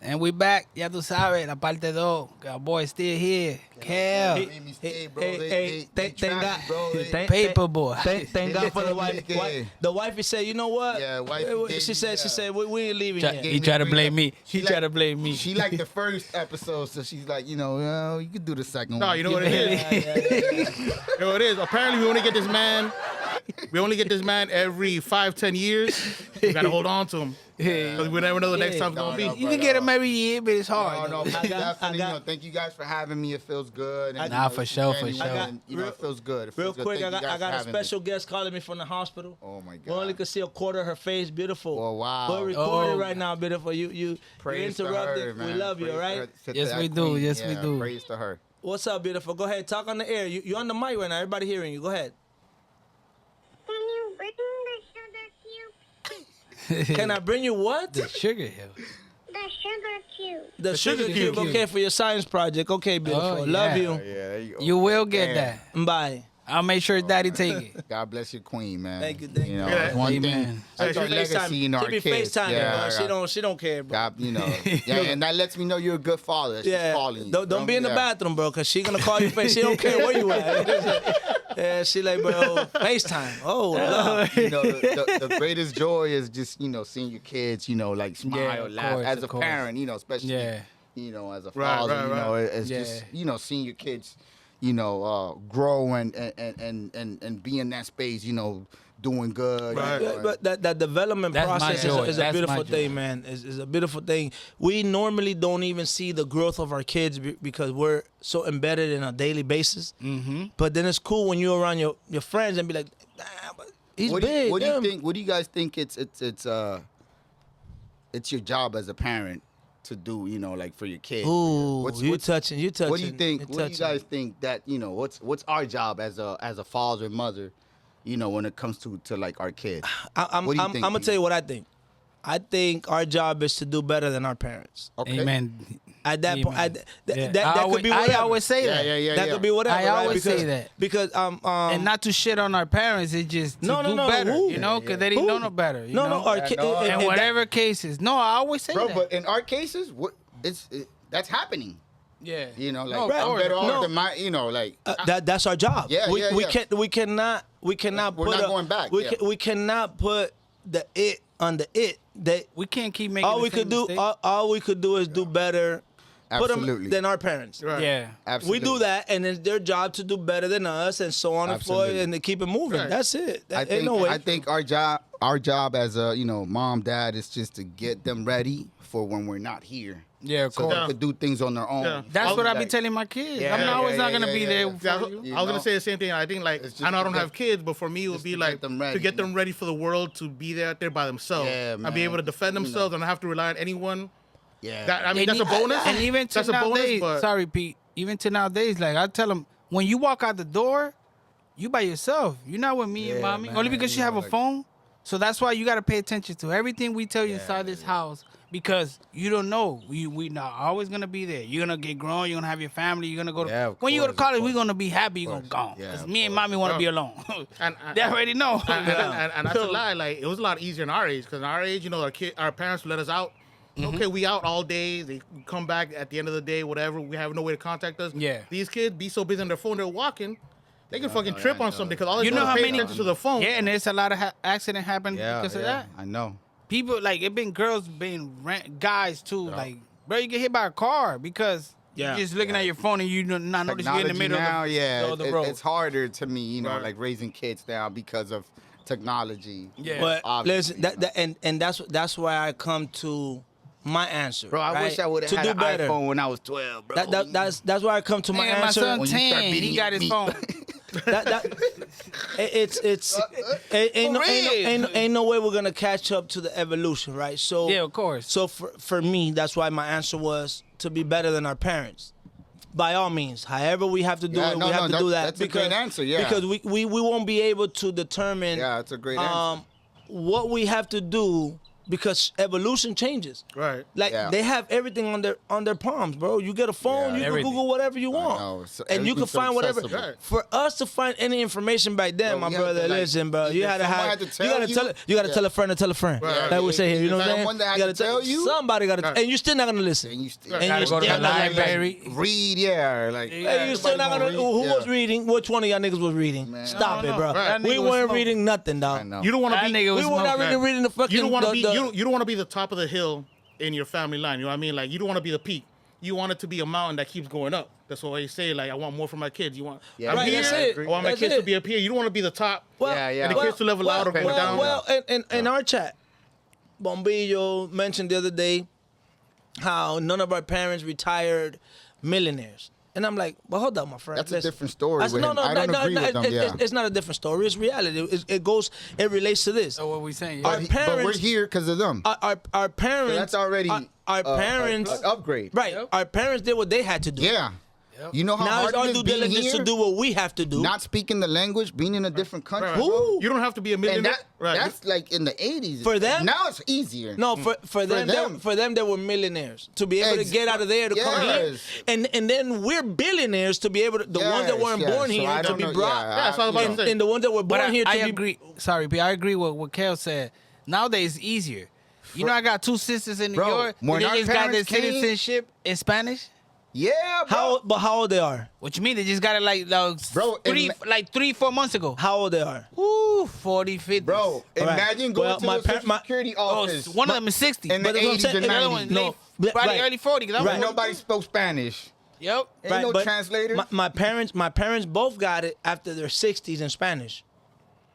And we back, ya tú sabes, la parte 2. Our boy still here. Kell. Paper boy. Thank God for the wife. The wifey said, you know what? Yeah, wifey. She said, we ain't leaving yet. He tried to blame me. He She tried to like- blame me. She liked the first episode, so she's like, you know, you could do the second No, one. you know what it is? You know what it is? Apparently, we only get this man. We only get this man every 5-10 years. We gotta hold on to him. Because we never know the next time it's gonna be. No, You can get him every year, but it's hard. No, though. definitely. Thank you guys for having me. It feels good. And, Nah, for sure, for sure. It feels good. It Real feels good. quick, Thank you I guys got for a having special me. guest calling me from the hospital. Oh my We only God. could see a quarter of her face. Beautiful. Oh, wow. We're recording Oh. right now, beautiful. You Praise to interrupted. her, man. We love you, Praise all to right? her. To Yes, that we do. queen. Yes, we Yeah, do. Praise to her. What's up, beautiful? Go ahead, talk on the air. You're on the mic right now. Everybody hearing you. Go ahead. Can you bring the sugar cube? Can I bring you what? The sugar hill. The sugar cube. The sugar sugar cube. cube. Okay, for your science project. Okay, beautiful. Oh, Love yeah. you. Yeah, there you go. You will get Damn. that. Bye. I'll make sure Daddy take it. God bless your queen, man. Thank you. You know, Yeah. it's one Amen. thing. That's our legacy in our She be kids. FaceTiming, Yeah, bro. She don't care, bro. God, you know, yeah, and that lets me know you're a good father. She's Yeah, calling you. don't be in the bathroom, bro, because she gonna call you face. She don't care where you at. Yeah, she like, bro, FaceTime. Oh, Lord. You know, the greatest joy is just, you know, seeing your kids, you know, like smile, Yeah, of laugh. course, As of a course. parent, you know, especially, Yeah. you know, as a Right, father, right, you know, right. it's Yeah. just, you know, seeing your kids, you know, grow and be in that space, you know, doing good. Right. You know, Yeah, but that development That's my process joy. is a That's beautiful my joy. thing, man. Is a beautiful thing. We normally don't even see the growth of our kids because we're so embedded in a daily basis. Mm-hmm. But then it's cool when you're around your friends and be like, "Damn, but he's what do you, big." what do you damn." think? What do you guys think? It's your job as a parent to do, you know, like for your kids. Ooh, What's- you what's- touching. What do you You're think? What do you touching. guys think that, you know, what's our job as a father and mother, you know, when it comes to like our kids? I'm What do you think, gonna Pete? tell you what I think. I think our job is to do better than our parents. Okay. Amen. At that point, Amen. Yeah. that could be whatever. I always say Yeah, that. yeah, yeah. that could be whatever. I right? always because, say that. because And not to shit on our parents, it's just to No, no, do no, better, who? you know, because they didn't Who? know no better. You know? our Yeah, kid. no, In and whatever cases. No, I always say Bro, that. but in our cases, that's happening. yeah. You know, like No, of I'm course, better of off course. than my, you know, like That's our job. Yeah, we, yeah, we yeah. we cannot We're put not a- going back, yeah. We cannot put the it on the it. That We can't keep making all the we same could do mistake. all we could do is do better. Put 'em Absolutely. than our parents. Right. Yeah. absolutely. We do that, and it's their job to do better than us, and so on and forth, Absolutely. and to keep it moving. Right. That's it. I Ain't think no way. I think our job as a, you know, mom, dad is just to get them ready for when we're not here. Yeah, of So course. they could do things on their own. Yeah. That's what I be Like- telling my kids. Yeah, I'm always yeah, not yeah, gonna be yeah, there yeah. for Yeah, I was, you. You I was gonna know? say the same thing. I think like It's just I know I to don't get- have kids, but for me it would just be to like get them ready, to get you know? them ready for the world to be there out there by themselves Yeah, and man. be able to defend You know. themselves and not have to rely on anyone. Yeah. That I mean, And that's a bonus. And even to that's a bonus, nowadays, but sorry, Pete. Even to nowadays, like I tell them, when you walk out the door, you by yourself. You're not with me and Yeah, mommy. man, Only because you you have know, a like- phone. So that's why you gotta pay attention to everything we tell you Yeah, inside this house, because you don't know. We not always gonna be there. You're gonna get grown. You're gonna have your family. You're gonna go to Yeah, of when you go to course, of college. We're course. gonna be happy. You're Of gonna course. go Yeah, because of me and course. mommy want to Yeah. be alone. And- They already know. and that's a lie. Like it was a lot easier in our age because in our age, you know, our parents let us out. Mm-hmm. Okay, we out all day. They come back at the end of the day, whatever. We have no way to contact us. Yeah. These kids be so busy on their phone, they're walking. They can fucking no, trip yeah, on no. something because all they You do know is how pay many- attention to the phone. Yeah, and there's a lot of accident happen Yeah, because of yeah, that. I know. People like it been girls being guys too. Like, bro, you get hit by a car because Yeah. you're just looking at your phone and you do not notice you're in the Technology middle now, of the, yeah, of the road. it's harder to me, you know, Right. like raising kids now because of technology. Yeah. But Obviously, listen, and that's why I come to my answer. Bro, I right? wish I would have To had do an better. iPhone when I was 12, bro. That's why I come to my Man, my answer. son When you start 10, beating he got his me. phone. Ain't no way we're gonna catch up to the evolution, right? So Yeah, of course. So for me, that's why my answer was to be better than our parents. By all means, however we have to do Yeah, it, no, we have no, to do that. that's a great answer, yeah. Because we won't be able to determine Yeah, it's a great answer. what we have to do because evolution changes. Right. Like Yeah. they have everything on their palms, bro. You get a phone, Yeah. you Everything. can Google whatever you want, know. So and you can everything's so find whatever. accessible. Right. For us to find any information back then, Bro, my we had brother, to, like, listen, bro, you either had to someone have, had to you tell gotta you- tell a friend to tell a friend. Right. That we say here, you know what I'm saying? Someone that had You gotta to tell you? Somebody got to, Right. and you're still not gonna listen. And you still And Gotta you go to still the not gonna library. read, yeah, like Hey, you still not gonna. read, Who yeah. was reading? Which one of y'all niggas was reading? Man. Stop No, it, no. bro. Right. That We nigga was weren't smoking. reading nothing, I dog. know. You don't want to That be. nigga was We were not smoking. really reading the fucking. You don't want to be. the- You don't want to be the top of the hill in your family line. You know what I mean? Like you don't want to be the peak. You want it to be a mountain that keeps going up. That's what I say. Like I want more for my kids. You want. Yeah, I'm Right, here. that's it. I want my That's kids it. to be up here. You don't want to be the top. Well, Yeah, yeah. And the kids to level out or go down. Well, in our chat, Bombillo mentioned the other day how none of our parents retired millionaires. And I'm like, well, hold up, my friend. That's a Listen. different story I said, with no, him. no, I don't no, agree no, with them, yeah. it's not a different story. It's reality. It relates to this. So what we saying? Our Yeah. parents, But we're here because of them. our parents. So that's already our parents. an upgrade. Right. Yep. Our parents did what they had to do. Yeah. Yep. You know how Now hard it's our it due is being diligence here, to do what we have to do. not speaking the language, being in a different country. Right. Who? You don't have to be a And millionaire. that's like in the 80s. For them? Now it's easier. No, for them, them. for them, they were millionaires to be able to get out of there to come here, Yes. and then we're billionaires to be able to the ones that weren't Yes, born yes. So here I to don't be know, brought, yeah, That's all I'm about to you know. say. and the ones that were But born here to I be. agree. Sorry, P. I agree with what Kell said. Nowadays, it's easier. You know, I got two sisters in New Bro, York. when They our just got their parents came- citizenship in Spanish. Yeah, bro. How old they are? What you mean? They just got it like Bro, 3-4 months ago. How old they are? Ooh, 40, 50. Bro, All right. imagine going Well, to my the Social Security Oh, office. one of them is 60. in the But that's what I'm 80s saying. and the other 90s. one, No, late, probably right. early 40. 'Cause I'm When Right. nobody spoke Spanish. Yep. Ain't no but translator. My parents both got it after their 60s in Spanish.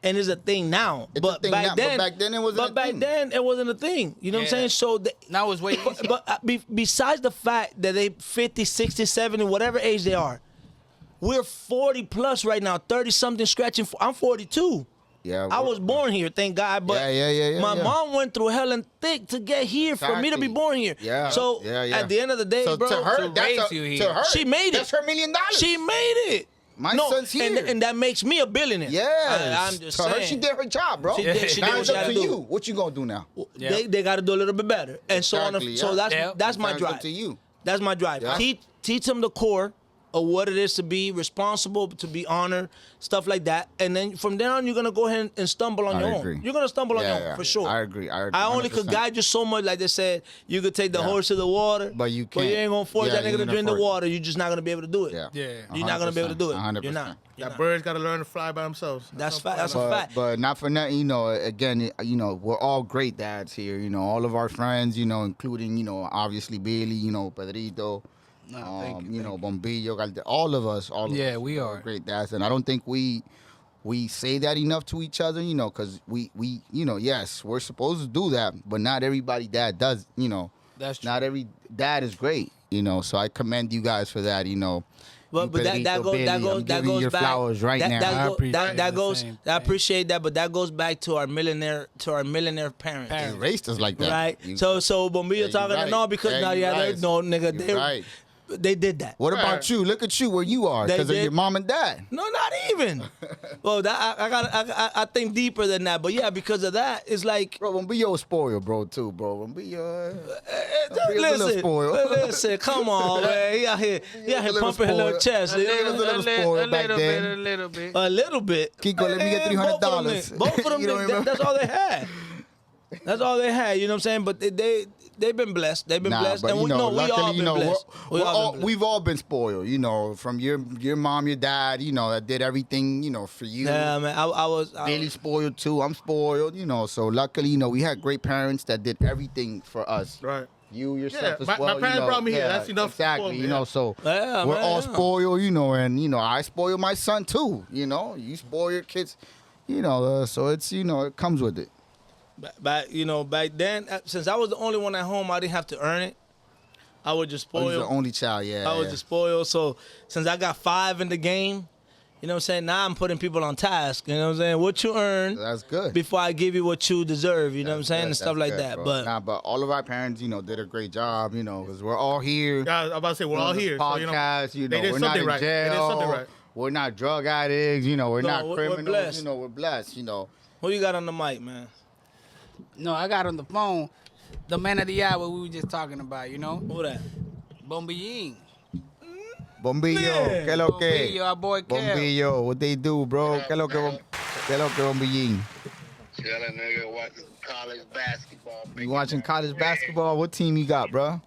And it's a thing now. It's a but thing back now, but then, back then it wasn't a thing. it wasn't a thing. You know what I'm Yeah. saying? So Now it's way easier. but besides the fact that they 50, 60, 70, whatever age they are, we're 40 plus right now, 30 something scratching. I'm 42. Yeah, I was born here, thank God. But Yeah, my yeah. mom went through hell and thick to get here for me to be Exactly. born here. Yeah. So Yeah. at the end of the day, So bro, to her, to that's raise a, you to here. her, she made it. That's her $1 million. she made it. My no, son's here. and that makes me a billionaire. Yes. I'm just to saying. her, she did her job, bro. She did- she now did it's what up she to had to you. do. What you gonna do now? Yeah. They got to do a little bit better, and so on. Exactly, So yeah. that's my Now it's drive. up to you. That's my drive. Yeah. Teach them the core of what it is to be responsible, to be honored, stuff like that. And then from there on, you're gonna go ahead and stumble on I your agree. own. You're gonna stumble on Yeah, your own yeah. for sure. I agree. I only could 100%. guide you so much, like they said. You could take the Yeah. horse to the water, But you But you can't. ain't gonna force Yeah, that you nigga to ain't drink the afford it. water. You're just not gonna be able to do it. Yeah. Yeah. You're not gonna be able to do it. 100%. You're not. You're That not. birds got to learn to fly by themselves. That's some fact. That's point. a But, fact. but not for nothing, you know, again, you know, we're all great dads here, you know, all of our friends, you know, including, you know, obviously Billy, you know, Pedrito, No, thank you, you know, Bombillo, all of us, Yeah, of us we are. great dads. And I don't think we say that enough to each other, you know, because we, you know, yes, we're supposed to do that, but not everybody dad does, you know. That's true. Not every dad is great, you know, so I commend you guys for that, you know. But You that Pedrito, goes Billy, I'm that giving you goes your back. flowers right that, now. That, I go, appreciate that the goes. same I thing. appreciate that, but that goes back to our millionaire parents. They raised us like that. Right. You- So Bombillo Yeah, you talking right. no because Yeah, now you right. no nigga You they right. they did that. What about Right. you? Look at you where you are They because of did. your mom and dad. No, not even. Well, that I think deeper than that, but yeah, because of that, it's like Bro, Bombillo spoiled, bro, too, bro. Bombillo, Bombillo's a little listen, spoiled. listen, come on, man. He out here little pumping her little spoiled. chest. A little spoiled back then. A little bit. A little bit. Kiko, let me get Man, $300. Both of them, You don't remember? that's all they had. That's all they had. You know what I'm saying? But they've been blessed. They've been blessed, but and you know, we all luckily, you been know, blessed. we've all been spoiled, you know, from your mom, your dad, you know, that did everything, you know, for you. Yeah, man. I was. Billy spoiled too. I'm spoiled, you know. So luckily, you know, we had great parents that did everything for us. Right. You yourself Yeah, as my well. parents you know, brought me here. yeah, That's enough for Exactly. me, You know, yeah. so Yeah, we're man, all yeah. spoiled, you know, and you know, I spoil my son too. You know, you spoil your kids, you know. So it's you know, it comes with it. Back then, since I was the only one at home, I didn't have to earn it. I was just Oh, he's the spoiled. only child, yeah. I was just spoiled. So since I got 5 in the game, you know what I'm saying? Now I'm putting people on task. You know what I'm saying? What you earn That's good. before I give you what you deserve. You know what I'm saying? And stuff like that. But but all of our parents, you know, did a great job. You know, because we're all here. Yeah, I'm about to say we're all doing this here. So, you know, Podcast, you know, they did we're not something in right. They did jail. something right. We're not drug addicts. You know, we're No, not we're criminals. blessed. You know, we're blessed. You know. who you got on the mic, man? No, I got on the phone the man of the hour we were just talking about, you know? Who that? Bombilling. Bombillo, Yeah. ¿qué lo que? Bombillo, our boy Kell. Bombillo, what they do, bro? ¿Qué lo que, Bombillín? Chillin', nigga, watching college basketball. You watching college basketball? What team you got, bro?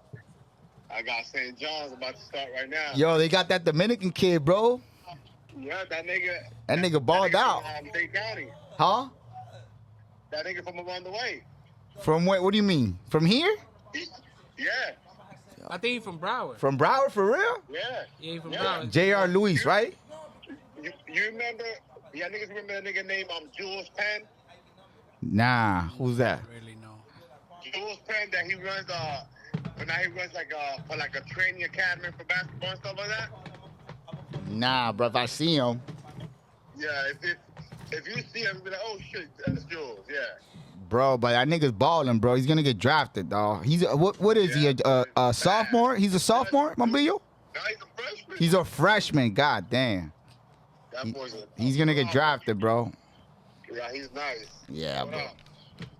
I got St. John's about to start right now. Yo, they got that Dominican kid, bro. Yeah, that nigga. That nigga balled out. From Dade County. Huh? That nigga from around the way. From what? What do you mean? From here? Yeah, I think he's from Broward. From Broward, for real? yeah. Yeah, he's from Yeah. Broward. J.R. Luis, right? You remember? Yeah, niggas remember that nigga named Jules Penn? Nah, who's that? Really no. Jules Penn, that he runs but now he runs like a training academy for basketball and stuff like that. Nah, bro. If I see him, Yeah, if you see him, you be like, oh shit, that's Jules. Yeah. bro. But that nigga's balling, bro. He's gonna get drafted, dog. He's what is he? A sophomore? He's a sophomore, Bombillo? Now he's a freshman. He's a freshman. God damn. That boy's He's gonna get drafted, bro. Yeah, he's nice. Yeah, What bro. up?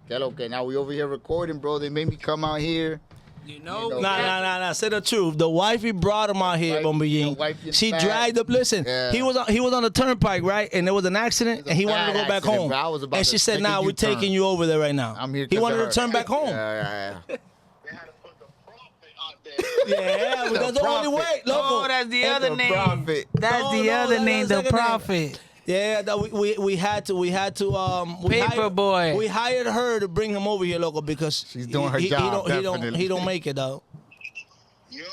Get okay. Now we over here recording, bro. They made me come out here. You know? You know, Nah. Say the truth. The wifey brought him out here, The Bombilling. wife gets She mad. dragged up. Listen, Yeah. he was on the turnpike, right? And there was an accident, It was a and he wanted to bad go back accident, home. bro. I was about And to she said, take a "Nah, we're U-turn. taking you over there right now." I'm here. He 'cause wanted of to her. turn back home. Yeah. They had to put the prophet out there. Yeah, but that's the only prophet. way. Loco. Oh, that's the And other the name. prophet. That's No, the no, other that's name, the the second name. prophet. Yeah, that we had to Paper boy. We hired her to bring him over here, loco, because She's doing her he job, He definitely. don't make it though. Yo,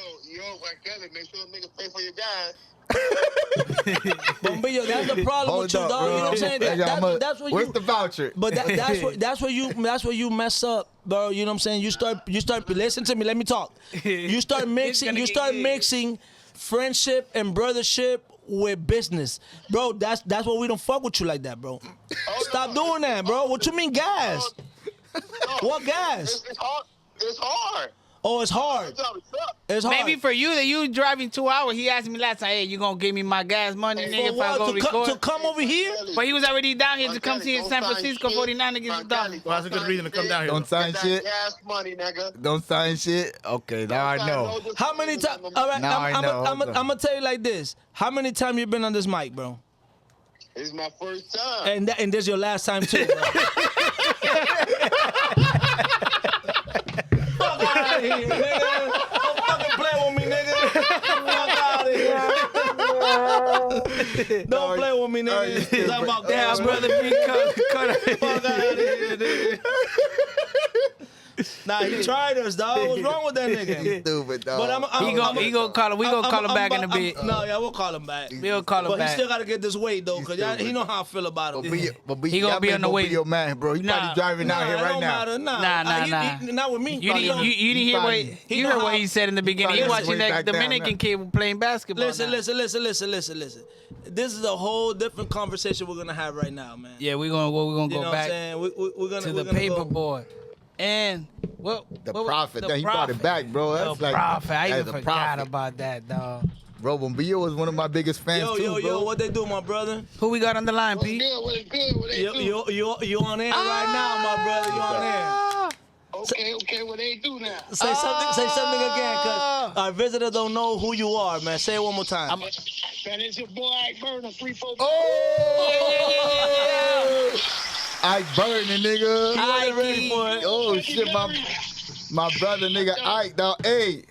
Kelly, make sure niggas pay for your guys. Bombillo, that's the problem with you, Hold up, dog. You know what I'm bro. saying? That's what Where's you. the voucher? But that's where you mess up, bro. You know what I'm saying? You start listen to me, let me talk. You start mixing friendship and brothership with business. Bro, that's why we don't fuck with you like that, bro. Stop doing that, bro. What you mean gas? What gas? It's hard. It's hard. Oh, it's hard. That's how it sucks. It's hard. Maybe for you that you driving 2 hours, he asked me last time, hey, you gonna give me my gas money, For nigga, if I what? go record? To come over here? But he was already down here to come see his San Francisco 49 against the Dolphins. Well, that's a good reason to come down here. Don't sign Get shit. that gas money, nigga. Don't sign shit. Okay, now I know. How many times? All right, Now I know. I'm gonna tell you like this. How many times you been on this mic, bro? This is my first time. And this your last time too, bro. Fuck out of here, nigga. Don't fucking play with me, nigga. Fuck out of here. Don't play with me, nigga. I'm about gas, brother. Fuck out of here, nigga. Nah, he tried us, dog. What's wrong with that nigga? Stupid dog. But He gonna call him. We gonna call him back in a bit. No, yeah, we'll call him back. We'll call him But he back. still got to get this weight, though, because he know how I feel about him. He gonna be on the way. Your man, bro. He Nah. probably driving out here it right don't now. matter. Nah. Not with me. You didn't hear what probably- you heard what he said in the beginning. He probably watching way that back down Dominican now. kid playing basketball. Listen. now. This is a whole different conversation we're gonna have right now, man. Yeah, we're gonna You know go what I'm back saying? We're gonna to we're the gonna paper go- boy. And The prophet. He brought it back, bro. The That's like prophet. I even that's the forgot prophet. about that, dog. Bro, Bombillo was one of my biggest fans too, bro. Yo, what they do, my brother? Who we got on the line, What's Pete? good? What they do? You on air right now, my brother. You on air. Okay, what they do now? Say something again, cause our visitor don't know who you are, man. Say it one more time. That is your boy Ike Burner, 3-4. Ike burning, nigga. I ain't ready for it. Oh shit, my brother, nigga Ike, dog. Hey,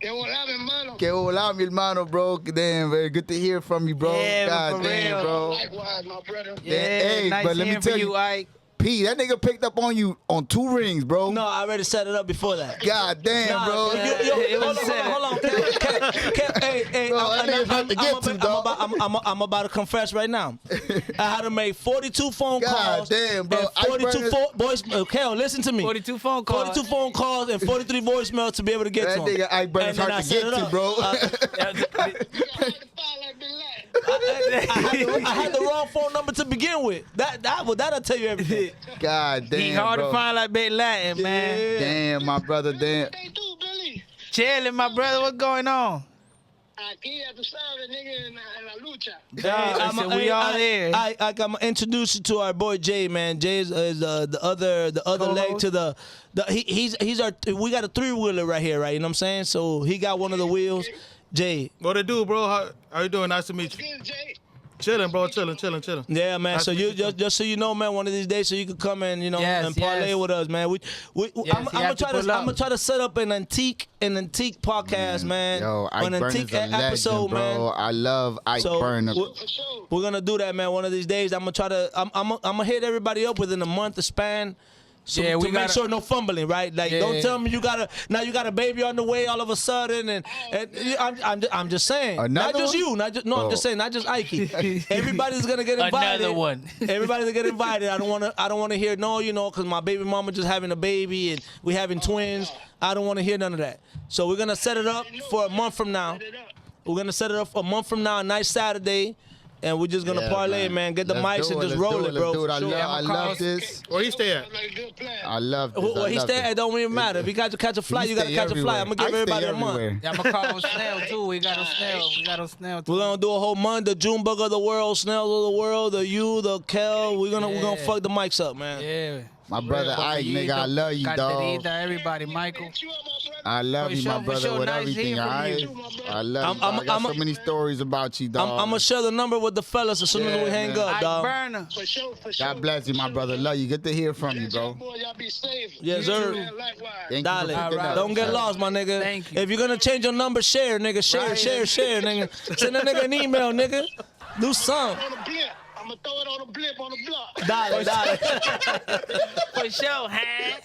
Que volá, mi hermano. que hola, mi hermano, bro. Damn, very good to hear from you, bro. Yeah, God for damn, real. bro. Likewise, my brother. Yeah, Hey, nice but let me hearing tell from you- Ike. P, that nigga picked up on you on 2 rings, bro. No, I already set it up before that. God damn, bro. It was Hold on. Hey, Bro, that nigga's hard to get to, dog. I'm about to confess right now. I had to make 42 phone God calls. damn, bro. And Ike 42 Burner- voice. Kell, listen to me. 42 phone calls. 42 phone calls and 43 voicemails to be able to get That to him. nigga Ike Burner's And then hard I to set get it to, up. bro. I had the wrong phone number to begin with. That'll tell you everything. God damn, He hard bro. to find like Big Latin, man. Damn, my brother, damn. What they do, Billy? Chilling, my brother. What's going on? Aquí, ya tú sabes, nigga, en la lucha. Listen, we all there. I'm gonna introduce you to our boy Jay, man. Jay is the other leg to the he's our we got a 3-wheeler right here, right? You know what I'm saying? So he got one of the wheels. Jay. What it do, bro? How you doing? Nice to meet you. Good, Jay. Chilling, bro. Chilling. Yeah, man. Nice So to you meet you. just so you know, man, one of these days, so you can come and Yes, and parlay yes. with us, man. I'm have to pull up. gonna try to set up an antique podcast, man. Yo, Ike an Burner's antique a legend, episode, bro. man. I love Ike So Burner. For sure. we're gonna do that, man. One of these days, I'm gonna hit everybody up within a month span. So Yeah, to we make gotta- sure no fumbling, right? Like, Yeah. don't tell me you got a baby on the way all of a sudden, and I'm just saying, not Another just one? you, not just no, I'm just saying, not just Ike. Everybody's gonna get invited. Another one. Everybody's gonna get invited. I don't wanna hear no, because my baby mama just having a baby and we having twins. I don't wanna hear none of that. So we're gonna set it up for a month from now. Set it up. We're gonna set it up for a month from now, a nice Saturday. And we're just gonna Yeah, parlay, man. Get the Let's mics do and just let's roll do it, bro. Let's do it. for sure. I love this. Where you stay at? Sounds like a good plan. I love this. Where I he love stay this. at don't even matter. If you got to catch a flight, you gotta stay catch a flight. I'm gonna give everywhere. I everybody stay a month. everywhere. Yeah, I'm gonna call Snell too. We got a Snell too. We're gonna do a whole month. The Junebug of the world, Snails of the world, the Kell. We're gonna Yeah. fuck the mics up, man. Yeah. My brother Ike, nigga, I love you, dog. Carterita, everybody, Michael. Hit you up, my brother. I love For you, sure, my for brother, sure. with Nice everything, hearing from alright? you. I love you, I'm- dog. I got I'm- so many stories about you, dog. I'm gonna share the number with the fellas as soon as Yeah, we hang man. up, Ike dog. Burner. For sure, for sure. God bless you, my brother. Love you. Good to hear from you, Bless y'all, bro. boy. Y'all be safe. Yes, You sir. too, man. Likewise. Thank you Darling, for picking Alright. up. don't get lost, my nigga. Thank you. If you're gonna change your number, share, nigga. Share, Right. share, nigga. Send a nigga an email, nigga. Do something. On the blimp. I'm gonna throw it on the blimp on the block. Darling. For sure, huh?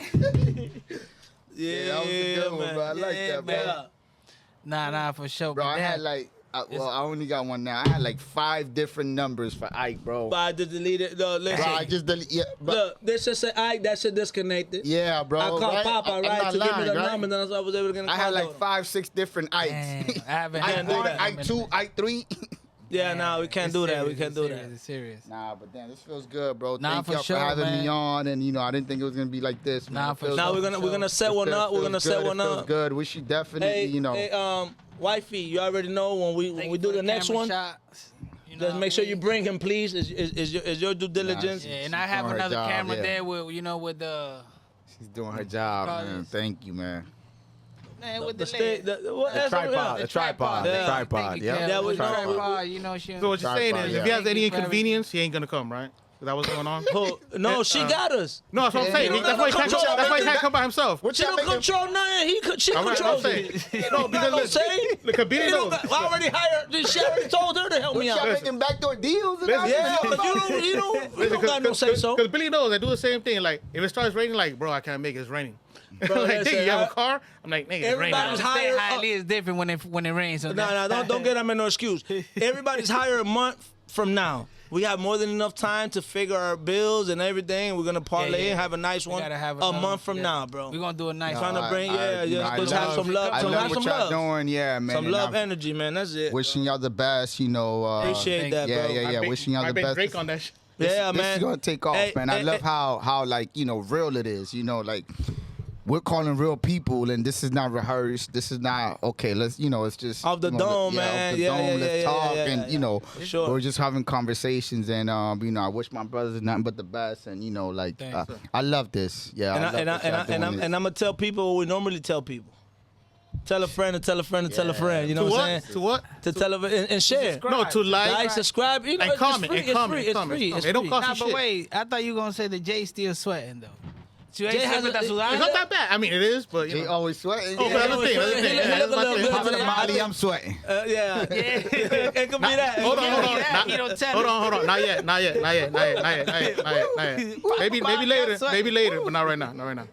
Yeah, that was a good one, bro. I like Yeah, that, bro. man. Nah, for sure. Bro, but I that- had like, I only got one now. I had like 5 different numbers for Ike, bro. But I just deleted. Listen. Bro, I just delete. Yeah, but, Look, this just say Ike, that shit disconnected. yeah, bro. I called right? Papa, I'm right, not to give me lying, the right? number, and then I was able to get in I had contact like with him. 5, 6 different Ikes. Damn, I haven't Ike had 1, that. Ike 2, Ike 3. Yeah, nah, we can't do that. We can't do that. It's serious. Nah, but damn, this feels good, bro. Nah, Thank for y'all sure, for having man. me on, and I didn't think it was gonna be like this. Man. Nah, It for feels- Now sure. we're gonna set one feels- up. We're feels gonna set good. one It feels up. good. We should definitely, Hey, wifey, you already know when we do the next one. Just make sure you bring him, please. Is your due diligence? Yeah, and I have doing her another job, camera yeah. there with the She's doing her job, Call man. this. Thank you, man. with The the sta- lid. what- that's what we have. The tripod. Yeah. The tripod. Thank you, Yeah. Kell. That With was- the no, tripod, you know, she. So what you're saying Tripod, is, yeah. if he has Thank any you for inconvenience, he ain't gonna come, right? Is that what's going on? No, she got us. No, that's what I'm saying. you That's why he can't control come. That's why he everything. can't come by himself. What She y'all don't making? control nothing. She All right, I'm controls saying. it. No, because don't listen, say. look, Kabini You don't knows. got- I already hired. She already told her to help me What y'all out. making backdoor deals? and all Yeah, that? but you don't got no say so. Because Billy knows I do the same thing. Like, if it starts raining, like, bro, I can't make it. It's raining. Bro, like, listen, nigga, you have I- a car? I'm like, nigga, it's raining. Everybody's Stay hired. highly is different when it rains. So No, don't get them in no excuse. Everybody's hired a month from now. We have more than enough time to figure our bills and everything. We're gonna parlay yeah. and have a nice We one gotta have a another- month from yeah. now, bro. We're gonna do a nice Trying one. to bring, yeah, just I let's have love- some love. I Some love have what some y'all love. doing, yeah, man. Some and love, I'm energy, man. That's it. Wishing y'all the best, Appreciate Thank that, yeah, bro. yeah, yeah. Wishing y'all I the bet best. Drake on that shit. Yeah, This man. is gonna take off, Hey, man. I hey, love hey. how like real it is. Like we're calling real people, and this is not rehearsed. This is not okay. Let's it's just Off the dome, man. Off the Yeah, dome. yeah, Let's yeah, talk, yeah, and yeah. Sure. we're just having conversations, and I wish my brothers nothing but the best, and Thanks. I love this. Yeah, And I love I'm that y'all doing this. I'm gonna tell people what we normally tell people. Tell a friend and tell a friend and tell a friend. You know To what I'm what? saying? To what? To tell a, and share. No, to Like, like. subscribe. You know, And it's comment, free. and It's comment, free. It's comment, free. comment. It's It don't free. cost Nah, you but shit. wait, I thought you were gonna say that Jay still sweating though. Jay Jay has siempre a- está sudando. It's not that bad. I mean, it is, but you They know. always sweating. Oh, but that's the thing. That's the thing. He Yeah, look that's a my little thing. good Popping a today. Molly, I'm sweating. Yeah. It could be that. Hold on, hold on. Yeah, Not- you don't tell Hold him. on, hold on. Not yet. Maybe later, but not right now. Not right now.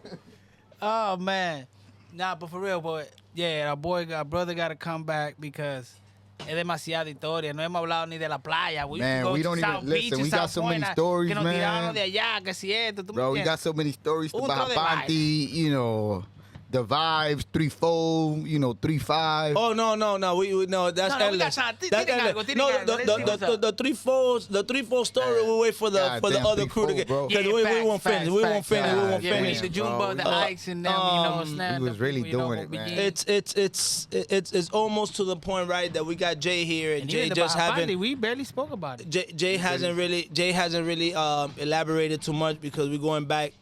Oh man, nah, but for real, boy. Yeah, our brother got to come back because es demasiada historia. No hemos hablado ni de la playa. We Man, used to go we to don't even- South listen, Beach, we got South so many Point, stories, que nos man. tiraron de allá, que si esto, ¿tú me Bro, we entiendes? got so many stories Un about tro de Banti, the vibes, 3-4, 3-5. Oh no, we no. That's No, we endless. got time. That's Tiene endless. algo, No, tiene algo. Let's see the 3-4 story. We wait for the Goddamn other crew to 3-4, get. bro. Because we won't finish. We won't finish. We won't Yeah, we finish. need the Junebug, the bro. Ikes, and them, he was really doing it, man. It's almost to the point, right, that we got Jay here, and Jay just haven't. We barely spoke about it. Jay hasn't really elaborated too much because we're going back,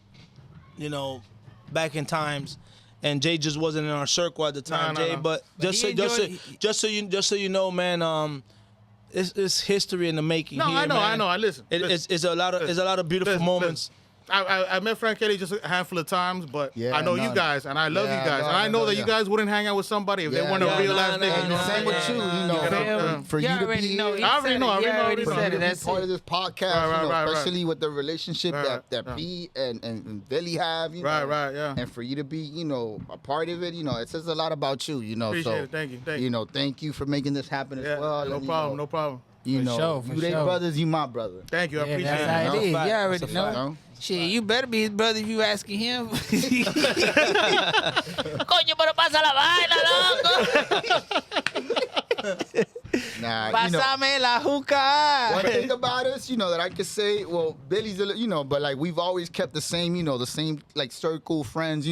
back in times, and Jay just wasn't in our circle at the time, No, Jay. no. But But just so you know, man, it's history in the making. No, here, I know, man. I listen. It's a lot of beautiful Listen, moments. I met Frank Kelly just a handful of times, but Yeah, I know no, you guys, and I love yeah, you guys, no, and I know that yeah. you guys wouldn't hang out with somebody if they Yeah, weren't a yeah, real nah, ass nah, nigga. And the same with you, Yeah. for you to be here. He I already said know, it. He I already already know. said it. to be That's part it. of this podcast, Right, especially with the relationship Right, that right. P and Billy have, Right, yeah. And for you to be, a part of it, it says a lot about you, Appreciate so it. Thank you. thank you for making this happen Yeah, as well. no and, problem, no problem. You know, sure, for you they sure. brothers, you my brother. Thank you, I Yeah, appreciate that's it. how it No is. You fact. already That's a know. fact. No? Shit, you better be his brother if you asking him. Coño, pero pasa la vaina, loco. Nah, Pásame la juca. one thing about us, that I could say, well, Billy's, but like we've always kept the same, like circle friends,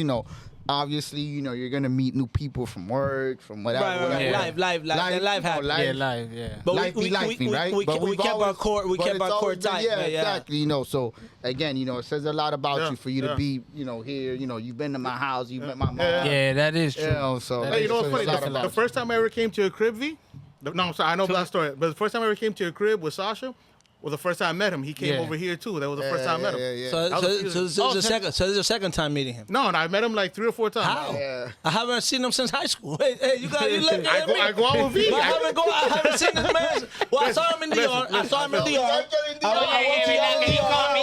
Obviously, you're gonna meet new people from work, from whatever. Right, whatever. live happens. Yeah, live, yeah. But Life be lifing, right? We But we've kept our always- core. We but kept it's our core always been- tight. Yeah, man, exactly. So again, it says a lot about Yeah, you for you to yeah. be, here. You've been to my house, you've met my mom. Yeah, that is true. So That Hey, you is know true. what's funny? It's a lot The about first time I ever came to your crib, V. No, I'm sorry, I know that story. But the first time I ever came to your crib with Sasha was the first time I met him. He came Yeah. over here too. That was the first time I met him. Yeah. So, That was- this is Oh, the second. So this is the second time meeting him. No, and I met him like 3 or 4 times. How? Yeah. I haven't seen him since high school. Hey, you got you look I at go, me. I go out with V. But I haven't seen this man. Well, I saw him in DR. I saw him in DR. I went to He called me, he called me,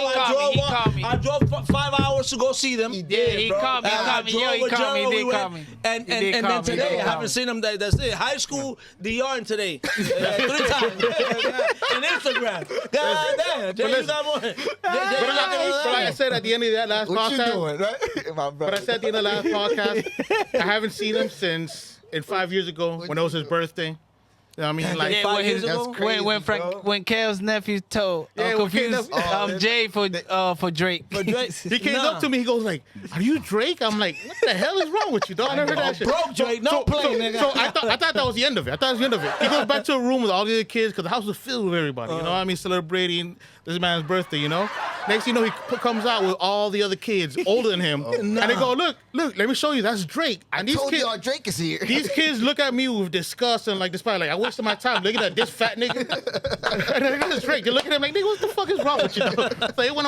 he called me. I drove 5 hours to go see them. He Yeah, did, he bro. called me, And I Yo, drove he with called me, Gerald, he we did call went, me. and He did then call me, today he did I call haven't me. seen him. That's it. High school, DR, and today 3 times. And Instagram. God damn, Jay, you listen. got more. But like I said at the end of that last What you podcast, doing, right? My brother. but I said at the end of the last podcast, I haven't seen him since 5 years ago when it was his birthday. You know what I mean? Like, Yeah, 5 when years his- ago? when Bro. when Kell's nephew told Yeah, when confused Kell's- Jay for Drake. For Drake. he came Nah. up to me, he goes like, "Are you Drake?" I'm like, "What the hell is wrong with you, dog?" I never heard that shit. broke Drake, no play, nigga. So I thought that was the end of it. I thought it was the end of it. He goes back to a room with all the other kids because the house was filled with everybody. You know what I mean? Celebrating this man's birthday, Next thing you know, he comes out with all the other kids older than him. And they go, look, let me show you. That's Drake. And I these told kids, y'all Drake is here. these kids look at me with disgust and like despite like I wasted my time looking at this fat nigga. And then this Drake. They're looking at me like, nigga, what the fuck is wrong with you? So they went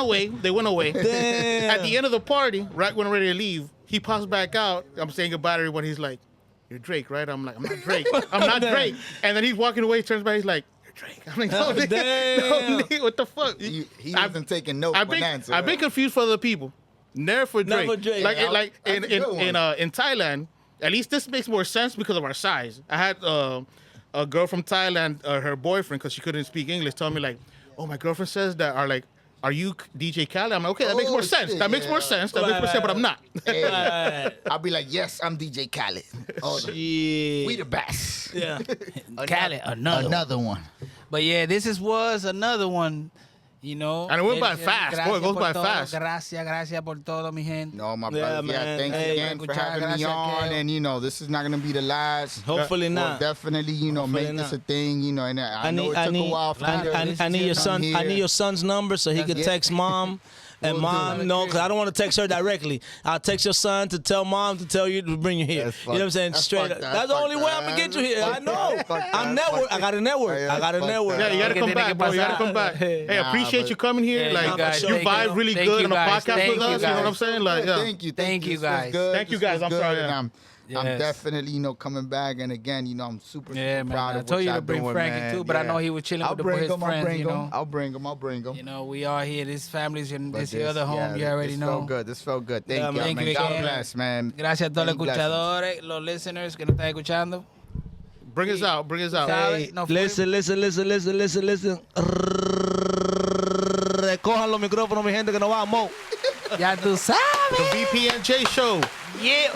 away. Damn. At the end of the party, right when I'm ready to leave, he pops back out. I'm saying goodbye to everyone. He's like, "You're Drake, right?" I'm like, "I'm not Drake. I'm not Drake." And then he's walking away, turns back, he's like, "You're Drake." I'm like, "No, nigga, damn. no, nigga, what the fuck?" He I've- wasn't taking notes I've for been, an answer. I've been confused for other people. Never for Drake. Never Drake. Like, Yeah, like that's a good one. in Thailand, at least this makes more sense because of our size. I had a girl from Thailand, her boyfriend, because she couldn't speak English, tell me like, "Oh, my girlfriend says that are you DJ Khaled?" I'm like, "Okay, that makes more Oh, sense. shit, That makes more yeah. sense. That makes more sense." But I'm not. Hey, Right. I'll be like, yes, I'm DJ Khaled. Oh, Shit. we the best. Yeah. Khaled, another one. But yeah, was another one. And it went by fast. Boy, it goes by fast. Gracias por todo, mi gente. No, my Yeah, brother. Yeah, man. thanks Hey, again for having me gracias, on. Kell. And, this is not going to be the last. Hopefully We'll not. definitely, make this a not. thing, and I know it took a while for you to I need your son. come I need here. your son's number so he can Yeah. text mom. And We'll do mom, it. no, because I don't want to text her directly. I'll text your son to tell mom to tell you to bring you here. That's You know what I'm saying? fucked- Straight that's up. fucked That's the up. only way I'm gonna get you here. I know. That's fucked I'm up. network. I got a network. Yeah, I got a that's network. fucked Yeah, you gotta Okay, come then back, they bro. can You gotta pass come out. back. Hey, Nah, appreciate but- you coming here. Yeah, Like, you guys, you thank vibe you. really Thank good you on a guys. podcast Thank with you us. You know what I'm guys. saying? Like, yeah. Thank you. Thank you, This was guys. good. Thank you, This guys. was I'm good, sorry, and yeah. I'm Yes. definitely, coming back. And again, I'm super, Yeah, super man. proud I of told what you to y'all bring doing, Frankie man. too, but I know he was chilling I'll with bring his him, friends, I'll bring you know. him. I'll bring him. You know, we are here. This family's in But this your other home. yeah, You already this know. felt good. This felt good. Thank Yeah, you, man. man. Thank you God again. bless, man. Gracias a todos los Many blessings. escuchadores, los listeners que nos están escuchando. Bring us out. Bring us out. Hey, no, Listen. Recojan los micrófonos, mi gente, que no vamos. Ya tú sabes. The VPNJ show. Yeah.